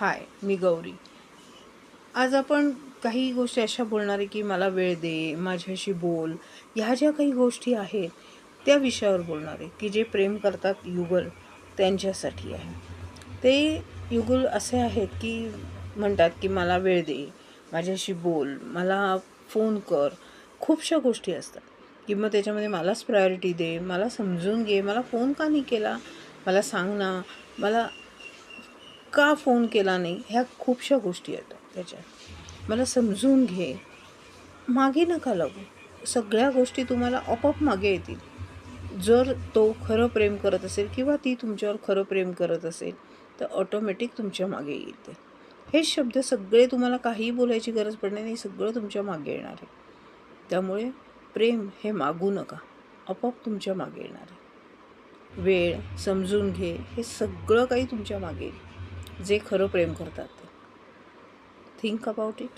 हाय, मी गौरी. आज आपण काही गोष्टी अशा बोलणार आहे, की मला वेळ दे, माझ्याशी बोल. ह्या ज्या काही गोष्टी आहेत, त्या विषयावर बोलणार आहे, की जे प्रेम करतात युगल त्यांच्यासाठी आहे. ते युगल असे आहेत, की म्हणतात, की मला वेळ दे, माझ्याशी बोल, मला फोन कर. खूपशा गोष्टी असतात, की मग त्याच्यामध्ये मलाच प्रायोरिटी दे, मला समजून घे, मला फोन का नाही केला? मला सांग ना, मला का फोन केला नाही? ह्या खूपशा गोष्टी येतात त्याच्यात. मला समजून घे, मागे नका लागू. सगळ्या गोष्टी तुम्हाला आपोआप मागे येतील. जर तो खरं प्रेम करत असेल किंवा ती तुमच्यावर खरं प्रेम करत असेल, तर ऑटोमॅटिक तुमच्या मागे येईल ते. हे शब्द सगळे तुम्हाला काहीही बोलायची गरज पडणार नाही, सगळं तुमच्या मागे येणार आहे. त्यामुळे प्रेम हे मागू नका, आपोआप तुमच्या मागे येणार आहे. वेळ, समजून घे, हे सगळं काही तुमच्या मागे येईल. जे खरं प्रेम करतात ते. Think about it.